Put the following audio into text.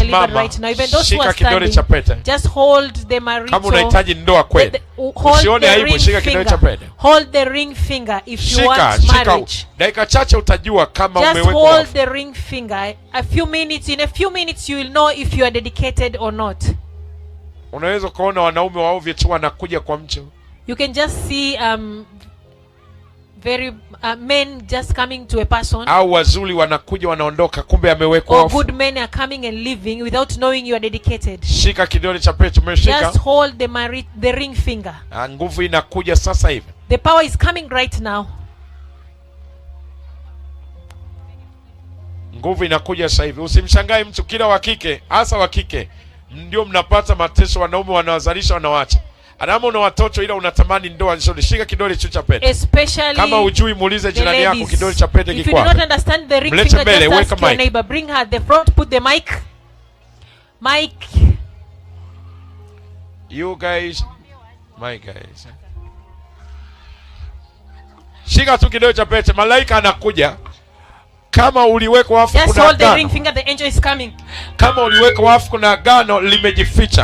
delivered right now. Even those who are standing, just hold the marital. Kama unahitaji ndoa kweli, usione aibu, shika kidole cha pete. Hold the ring finger if you want marriage. Dakika chache utajua kama umewekwa. Just hold the ring finger. In a few minutes you will know if you are dedicated or not. Unaweza kuona wanaume waovyo tu wanakuja kwa mtu. You can just see men just coming to a person. Au wazuri wanakuja wanaondoka kumbe amewekwa off. Or good men are coming and leaving without knowing you are dedicated. Shika kidole cha pete, umeshika. Just hold the ring finger. Nguvu inakuja sasa hivi. The power is coming right now. Nguvu inakuja sasa hivi. Usimshangae mtu kila wa kike, hasa wa kike ndio mnapata mateso, wanaume wanawazalisha wanawaacha. Adama una watoto ila unatamani ndoa nzuri. Shika kidole cha pete. Especially kama hujui muulize jirani yako kidole cha pete kiko wapi. If you do not understand the ring finger, just ask your neighbor. Bring her at the front, put the mic. You guys, my guys. Shika tu kidole cha pete, malaika anakuja. Kama uliwekwa wafu kuna agano. Just hold the ring finger, the angel is coming. Kama uliwekwa wafu kuna agano limejificha.